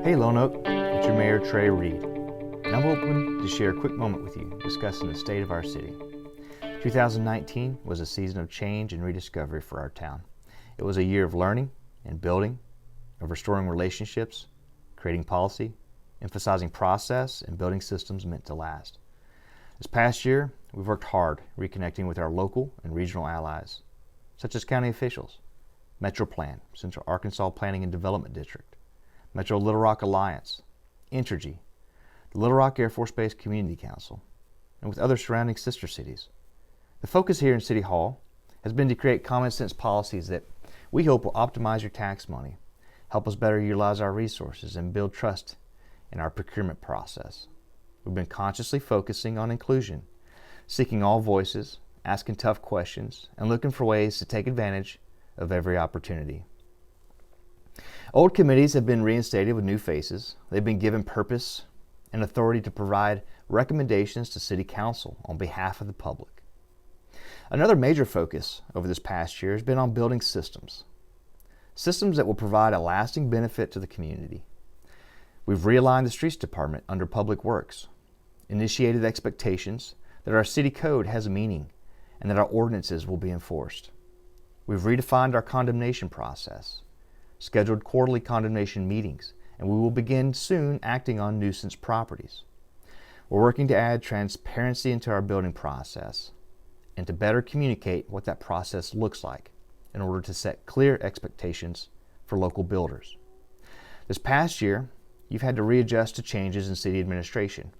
Hey Lone Oak, it's your Mayor Trey Reed, and I'm hoping to share a quick moment with you discussing the state of our city. 2019 was a season of change and rediscovery for our town. It was a year of learning and building, of restoring relationships, creating policy, emphasizing process, and building systems meant to last. This past year, we've worked hard reconnecting with our local and regional allies, such as county officials, MetroPlan, Central Arkansas Planning and Development District, Metro Little Rock Alliance, Entergy, the Little Rock Air Force Base Community Council, and with other surrounding sister cities. The focus here in City Hall has been to create common sense policies that we hope will optimize your tax money, help us better utilize our resources, and build trust in our procurement process. We've been consciously focusing on inclusion, seeking all voices, asking tough questions, and looking for ways to take advantage of every opportunity. Old committees have been reinstated with new faces. They've been given purpose and authority to provide recommendations to City Council on behalf of the public. Another major focus over this past year has been on building systems that will provide a lasting benefit to the community. We've realigned the Streets Department under Public Works, initiated expectations that our city code has a meaning and that our ordinances will be enforced. We've redefined our condemnation process, scheduled quarterly condemnation meetings, and we will begin soon acting on nuisance properties. We're working to add transparency into our building process and to better communicate what that process looks like in order to set clear expectations for local builders. This past year, you've had to readjust to changes in city administration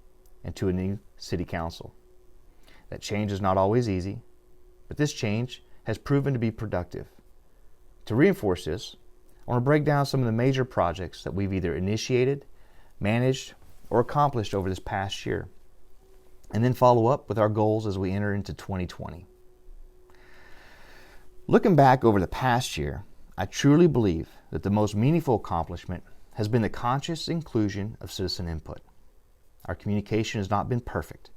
and to a new city council. That change is not always easy, but this change has proven to be productive. To reinforce this, I want to break down some of the major projects that we've either initiated, managed, or accomplished over this past year, and then follow up with our goals as we enter into 2020. Looking back over the past year, I truly believe that the most meaningful accomplishment has been the conscious inclusion of citizen input. Our communication has not been perfect,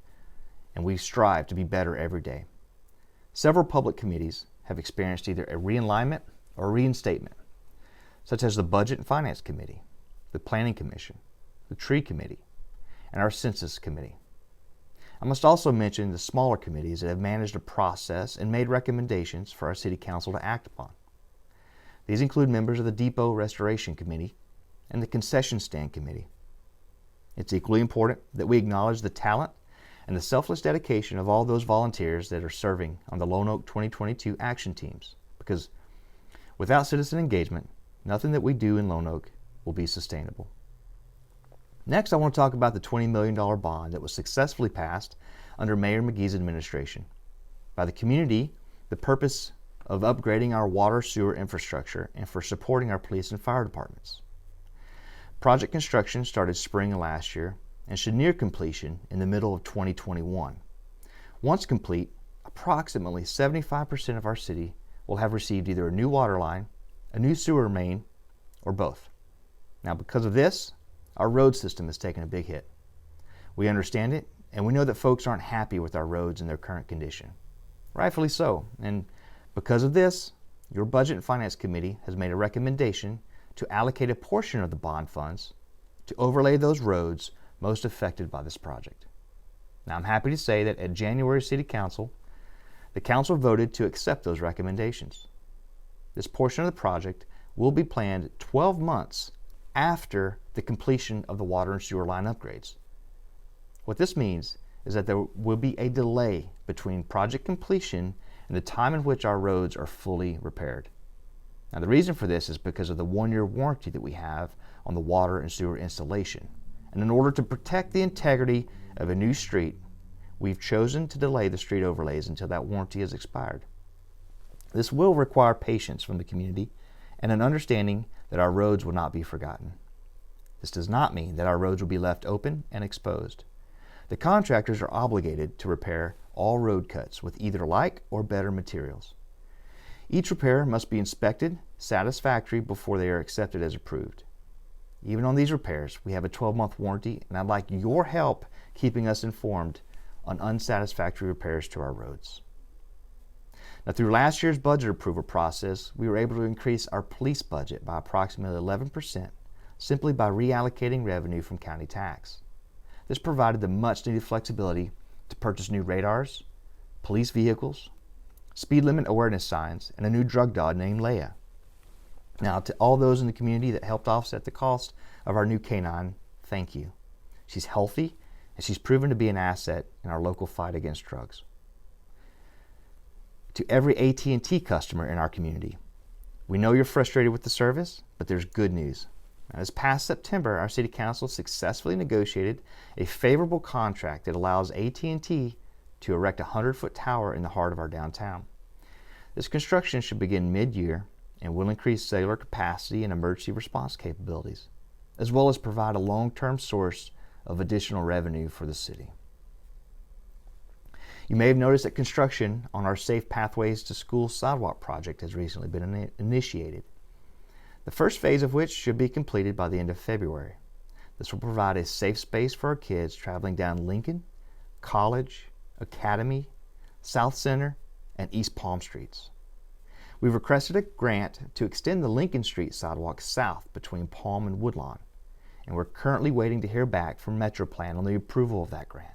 and we strive to be better every day. Several public committees have experienced either a realignment or reinstatement, such as the Budget and Finance Committee, the Planning Commission, the Tree Committee, and our Census Committee. I must also mention the smaller committees that have managed a process and made recommendations for our City Council to act upon. These include members of the Depot Restoration Committee and the Concession Stand Committee. It's equally important that we acknowledge the talent and the selfless dedication of all those volunteers that are serving on the Lone Oak 2022 action teams, because without citizen engagement, nothing that we do in Lone Oak will be sustainable. Next, I want to talk about the $20 million bond that was successfully passed under Mayor McGee's administration by the community, the purpose of upgrading our water sewer infrastructure and for supporting our police and fire departments. Project construction started spring of last year and should near completion in the middle of 2021. Once complete, approximately 75% of our city will have received either a new water line, a new sewer main, or both. Now, because of this, our road system has taken a big hit. We understand it, and we know that folks aren't happy with our roads in their current condition. Rightfully so, and because of this, your Budget and Finance Committee has made a recommendation to allocate a portion of the bond funds to overlay those roads most affected by this project. Now, I'm happy to say that at January City Council, the Council voted to accept those recommendations. This portion of the project will be planned 12 months after the completion of the water and sewer line upgrades. What this means is that there will be a delay between project completion and the time in which our roads are fully repaired. Now, the reason for this is because of the 1-year warranty that we have on the water and sewer installation. And in order to protect the integrity of a new street, we've chosen to delay the street overlays until that warranty has expired. This will require patience from the community and an understanding that our roads will not be forgotten. This does not mean that our roads will be left open and exposed. The contractors are obligated to repair all road cuts with either like or better materials. Each repair must be inspected satisfactory before they are accepted as approved. Even on these repairs, we have a 12-month warranty, and I'd like your help keeping us informed on unsatisfactory repairs to our roads. Now, through last year's budget approval process, we were able to increase our police budget by approximately 11%, simply by reallocating revenue from county tax. This provided the much-needed flexibility to purchase new radars, police vehicles, speed limit awareness signs, and a new drug dog named Leia. Now, to all those in the community that helped offset the cost of our new canine, thank you. She's healthy, and she's proven to be an asset in our local fight against drugs. To every AT&T customer in our community, we know you're frustrated with the service, but there's good news. Now, this past September, our City Council successfully negotiated a favorable contract that allows AT&T to erect a 100-foot tower in the heart of our downtown. This construction should begin mid-year and will increase cellular capacity and emergency response capabilities, as well as provide a long-term source of additional revenue for the city. You may have noticed that construction on our Safe Pathways to School sidewalk project has recently been initiated, the first phase of which should be completed by the end of February. This will provide a safe space for our kids traveling down Lincoln, College, Academy, South Center, and East Palm Streets. We've requested a grant to extend the Lincoln Street sidewalk south between Palm and Woodlawn, and we're currently waiting to hear back from MetroPlan on the approval of that grant.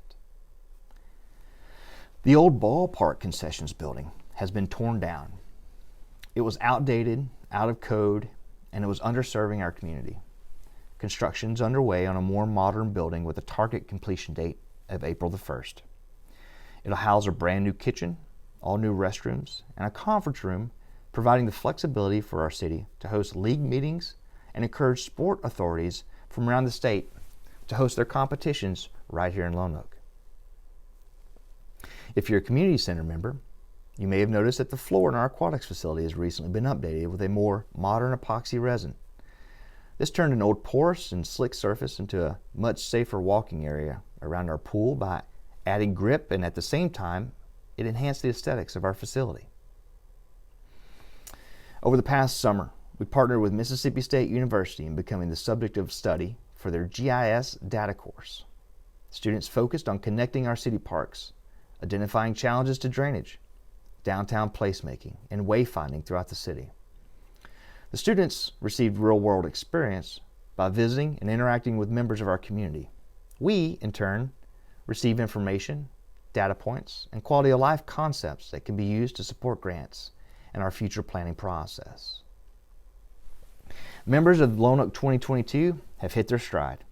The old ballpark concessions building has been torn down. It was outdated, out of code, and it was underserving our community. Construction is underway on a more modern building with a target completion date of April the 1st. It'll house a brand new kitchen, all new restrooms, and a conference room, providing the flexibility for our city to host league meetings and encourage sport authorities from around the state to host their competitions right here in Lone Oak. If you're a community center member, you may have noticed that the floor in our aquatics facility has recently been updated with a more modern epoxy resin. This turned an old porous and slick surface into a much safer walking area around our pool by adding grip, and at the same time, it enhanced the aesthetics of our facility. Over the past summer, we partnered with Mississippi State University in becoming the subject of study for their GIS data course. Students focused on connecting our city parks, identifying challenges to drainage, downtown placemaking, and wayfinding throughout the city. The students received real-world experience by visiting and interacting with members of our community. We, in turn, receive information, data points, and quality of life concepts that can be used to support grants and our future planning process. Members of Lone Oak 2022 have hit their stride,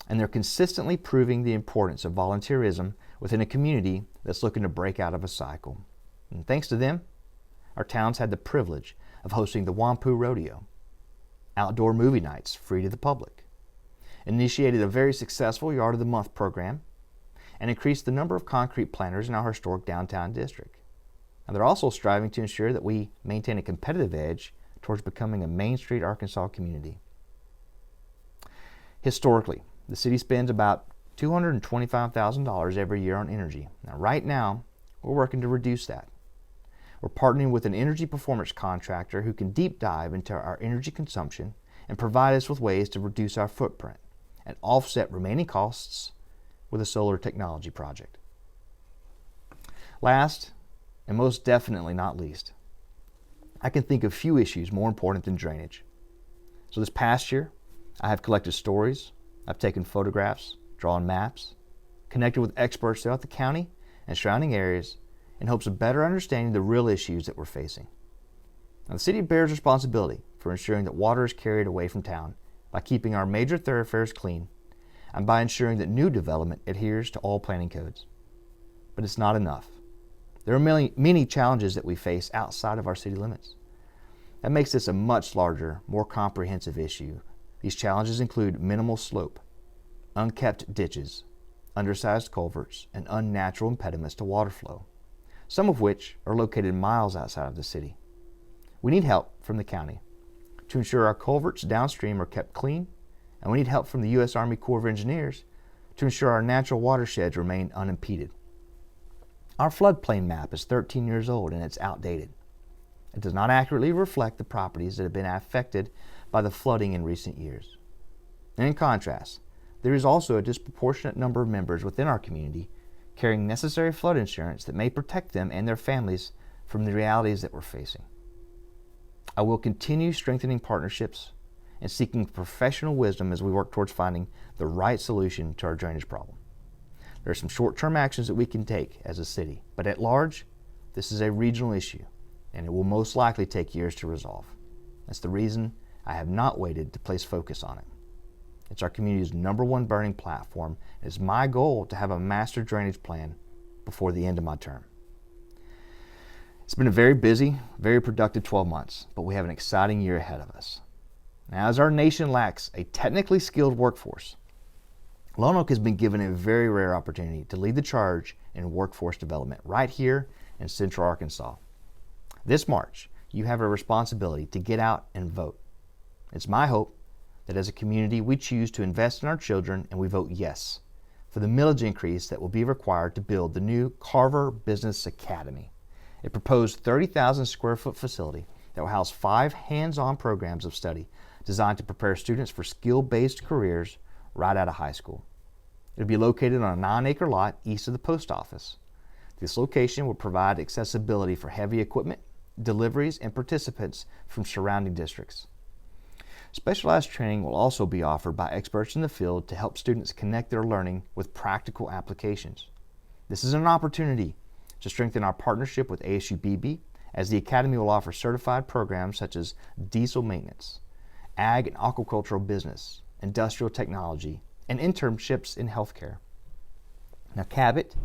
and they're consistently proving the importance of volunteerism within a community that's looking to break out of a cycle. And thanks to them, our town's had the privilege of hosting the Wampu Rodeo, outdoor movie nights free to the public, initiated a very successful Yard of the Month program, and increased the number of concrete planters in our historic downtown district. And they're also striving to ensure that we maintain a competitive edge towards becoming a Main Street Arkansas community. Historically, the city spends about $225,000 every year on energy. Now, right now, we're working to reduce that. We're partnering with an energy performance contractor who can deep dive into our energy consumption and provide us with ways to reduce our footprint and offset remaining costs with a solar technology project. Last, and most definitely not least, I can think of few issues more important than drainage. So this past year, I have collected stories, I've taken photographs, drawn maps, connected with experts throughout the county and surrounding areas in hopes of better understanding the real issues that we're facing. Now, the city bears responsibility for ensuring that water is carried away from town by keeping our major thoroughfares clean and by ensuring that new development adheres to all planning codes. But it's not enough. There are many challenges that we face outside of our city limits. That makes this a much larger, more comprehensive issue. These challenges include minimal slope, unkept ditches, undersized culverts, and unnatural impediments to water flow, some of which are located miles outside of the city. We need help from the county to ensure our culverts downstream are kept clean, and we need help from the U.S. Army Corps of Engineers to ensure our natural watersheds remain unimpeded. Our floodplain map is 13 years old and it's outdated. It does not accurately reflect the properties that have been affected by the flooding in recent years. And in contrast, there is also a disproportionate number of members within our community carrying necessary flood insurance that may protect them and their families from the realities that we're facing. I will continue strengthening partnerships and seeking professional wisdom as we work towards finding the right solution to our drainage problem. There are some short-term actions that we can take as a city, but at large, this is a regional issue, and it will most likely take years to resolve. That's the reason I have not waited to place focus on it. It's our community's #1 burning platform, and it's my goal to have a master drainage plan before the end of my term. It's been a very busy, very productive 12 months, but we have an exciting year ahead of us. Now, as our nation lacks a technically skilled workforce, Lone Oak has been given a very rare opportunity to lead the charge in workforce development right here in Central Arkansas. This March, you have a responsibility to get out and vote. It's my hope that as a community we choose to invest in our children and we vote yes for the millage increase that will be required to build the new Carver Business Academy, a proposed 30,000 square foot facility that will house 5 hands-on programs of study designed to prepare students for skill-based careers right out of high school. It will be located on a 9-acre lot east of the post office. This location will provide accessibility for heavy equipment, deliveries, and participants from surrounding districts. Specialized training will also be offered by experts in the field to help students connect their learning with practical applications. This is an opportunity to strengthen our partnership with ASU-BB, as the Academy will offer certified programs such as diesel maintenance, ag and aquacultural business, industrial technology, and internships in healthcare. Now, Cabot,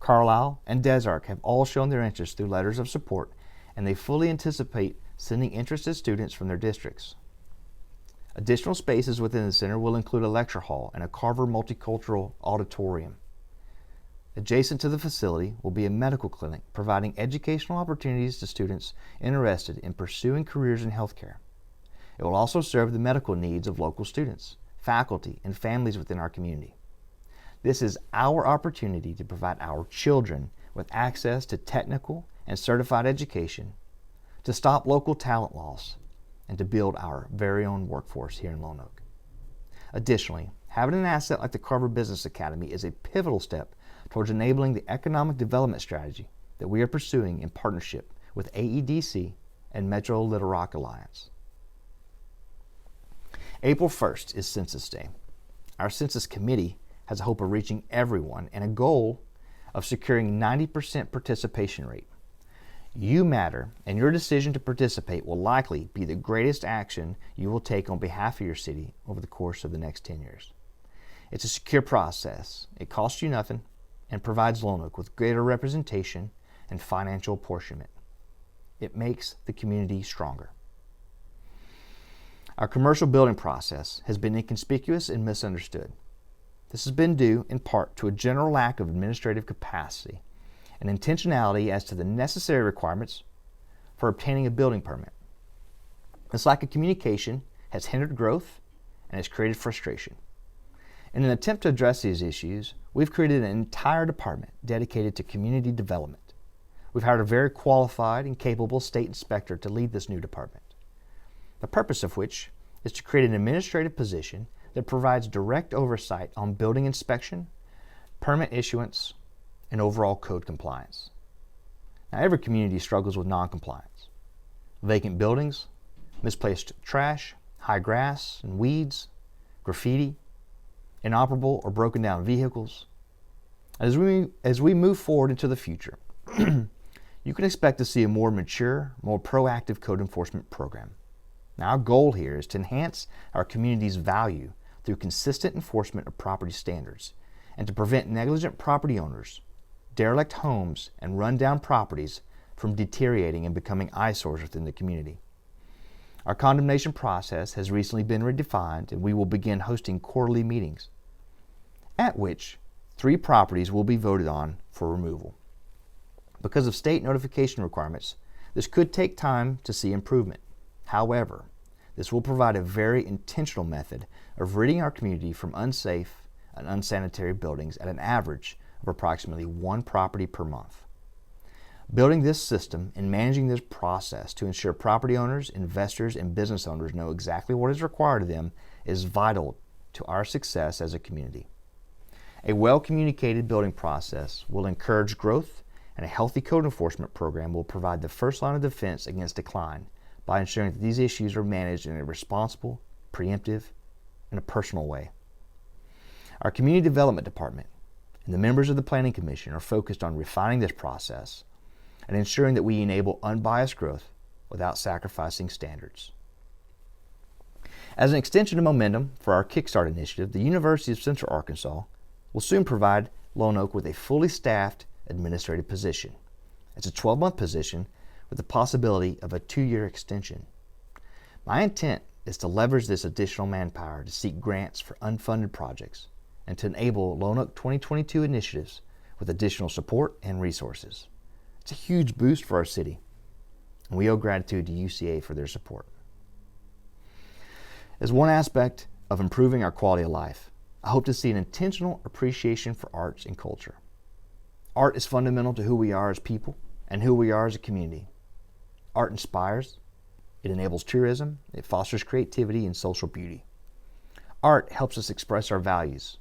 Carlisle, and Des Arc have all shown their interest through letters of support, and they fully anticipate sending interested students from their districts. Additional spaces within the center will include a lecture hall and a Carver Multicultural Auditorium. Adjacent to the facility will be a medical clinic providing educational opportunities to students interested in pursuing careers in healthcare. It will also serve the medical needs of local students, faculty, and families within our community. This is our opportunity to provide our children with access to technical and certified education, to stop local talent loss, and to build our very own workforce here in Lone Oak. Additionally, having an asset like the Carver Business Academy is a pivotal step towards enabling the economic development strategy that we are pursuing in partnership with AEDC and Metro Little Rock Alliance. April 1st is Census Day. Our Census Committee has a hope of reaching everyone and a goal of securing 90% participation rate. You matter, and your decision to participate will likely be the greatest action you will take on behalf of your city over the course of the next 10 years. It's a secure process. It costs you nothing and provides Lone Oak with greater representation and financial apportionment. It makes the community stronger. Our commercial building process has been inconspicuous and misunderstood. This has been due in part to a general lack of administrative capacity and intentionality as to the necessary requirements for obtaining a building permit. This lack of communication has hindered growth and has created frustration. In an attempt to address these issues, we've created an entire department dedicated to community development. We've hired a very qualified and capable state inspector to lead this new department, the purpose of which is to create an administrative position that provides direct oversight on building inspection, permit issuance, and overall code compliance. Now, every community struggles with noncompliance. Vacant buildings, misplaced trash, high grass and weeds, graffiti, inoperable or broken down vehicles. As we move forward into the future, you can expect to see a more mature, more proactive code enforcement program. Now, our goal here is to enhance our community's value through consistent enforcement of property standards and to prevent negligent property owners, derelict homes, and rundown properties from deteriorating and becoming eyesores within the community. Our condemnation process has recently been redefined, and we will begin hosting quarterly meetings, at which 3 properties will be voted on for removal. Because of state notification requirements, this could take time to see improvement. However, this will provide a very intentional method of ridding our community from unsafe and unsanitary buildings at an average of approximately 1 property per month. Building this system and managing this process to ensure property owners, investors, and business owners know exactly what is required of them is vital to our success as a community. A well-communicated building process will encourage growth, and a healthy code enforcement program will provide the first line of defense against decline by ensuring that these issues are managed in a responsible preemptive, and a personal way. Our Community Development Department and the members of the Planning Commission are focused on refining this process and ensuring that we enable unbiased growth without sacrificing standards. As an extension of momentum for our Kickstart initiative, the University of Central Arkansas will soon provide Lone Oak with a fully staffed administrative position. It's a 12-month position with the possibility of a 2-year extension. My intent is to leverage this additional manpower to seek grants for unfunded projects and to enable Lone Oak 2022 initiatives with additional support and resources. It's a huge boost for our city, and we owe gratitude to UCA for their support. As one aspect of improving our quality of life, I hope to see an intentional appreciation for arts and culture. Art is fundamental to who we are as people and who we are as a community. Art inspires, it enables tourism, it fosters creativity and social beauty. Art helps us express our values,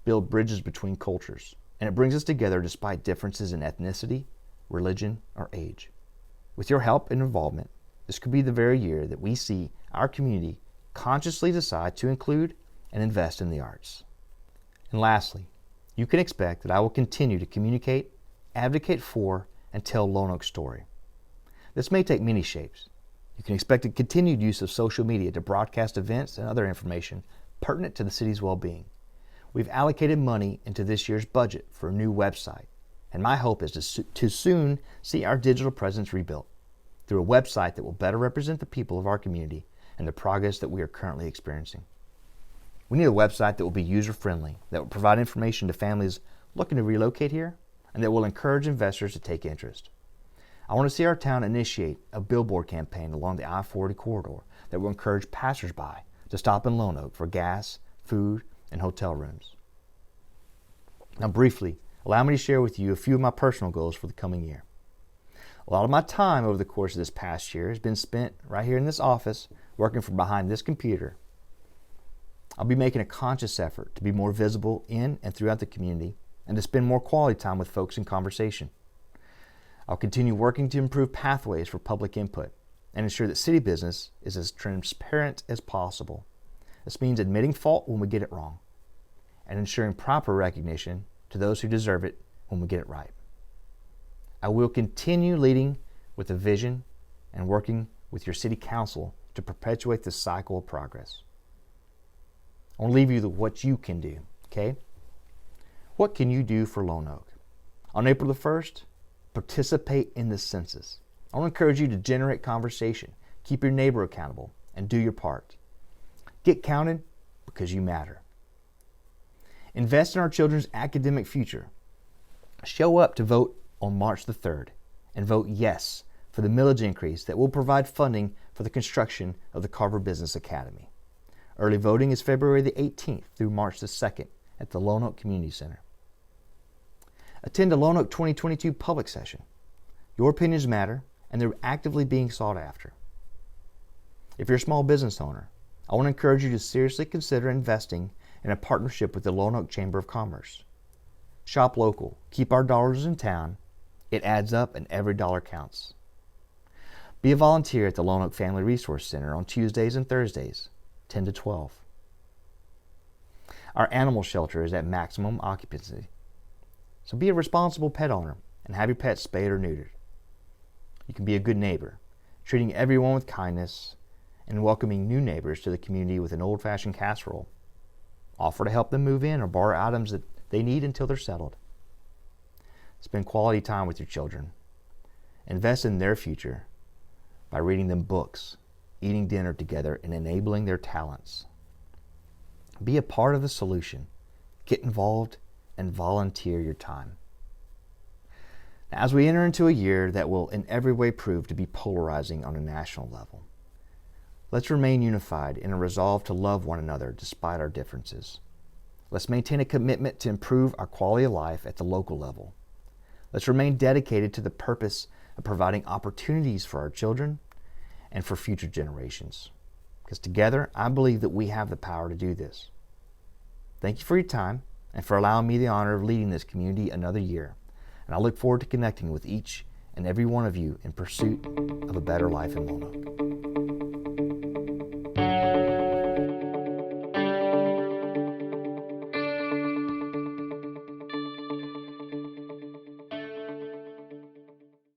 build bridges between cultures, and it brings us together despite differences in ethnicity, religion, or age. With your help and involvement, this could be the very year that we see our community consciously decide to include and invest in the arts. And lastly, you can expect that I will continue to communicate, advocate for, and tell Lone Oak's story. This may take many shapes. You can expect a continued use of social media to broadcast events and other information pertinent to the city's well-being. We've allocated money into this year's budget for a new website, and my hope is to soon see our digital presence rebuilt through a website that will better represent the people of our community and the progress that we are currently experiencing. We need a website that will be user-friendly, that will provide information to families looking to relocate here, and that will encourage investors to take interest. I want to see our town initiate a billboard campaign along the I-40 corridor that will encourage passersby to stop in Lone Oak for gas, food, and hotel rooms. Now briefly, allow me to share with you a few of my personal goals for the coming year. A lot of my time over the course of this past year has been spent right here in this office working from behind this computer. I'll be making a conscious effort to be more visible in and throughout the community and to spend more quality time with folks in conversation. I'll continue working to improve pathways for public input and ensure that city business is as transparent as possible. This means admitting fault when we get it wrong and ensuring proper recognition to those who deserve it when we get it right. I will continue leading with a vision and working with your city council to perpetuate this cycle of progress. I want to leave you with what you can do, okay? What can you do for Lone Oak? On April the 1st, participate in the census. I want to encourage you to generate conversation, keep your neighbor accountable, and do your part. Get counted because you matter. Invest in our children's academic future. Show up to vote on March the 3rd and vote yes for the millage increase that will provide funding for the construction of the Carver Business Academy. Early voting is February the 18th through March the 2nd at the Lone Oak Community Center. Attend a Lone Oak 2022 public session. Your opinions matter, and they're actively being sought after. If you're a small business owner, I want to encourage you to seriously consider investing in a partnership with the Lone Oak Chamber of Commerce. Shop local, keep our dollars in town. It adds up and every dollar counts. Be a volunteer at the Lone Oak Family Resource Center on Tuesdays and Thursdays, 10 to 12. Our animal shelter is at maximum occupancy. So be a responsible pet owner and have your pet spayed or neutered. You can be a good neighbor, treating everyone with kindness and welcoming new neighbors to the community with an old-fashioned casserole. Offer to help them move in or borrow items that they need until they're settled. Spend quality time with your children. Invest in their future by reading them books, eating dinner together, and enabling their talents. Be a part of the solution. Get involved and volunteer your time. Now, as we enter into a year that will in every way prove to be polarizing on a national level, let's remain unified in a resolve to love one another despite our differences. Let's maintain a commitment to improve our quality of life at the local level. Let's remain dedicated to the purpose of providing opportunities for our children and for future generations. Because together, I believe that we have the power to do this. Thank you for your time and for allowing me the honor of leading this community another year. And I look forward to connecting with each and every one of you in pursuit of a better life in Lone Oak.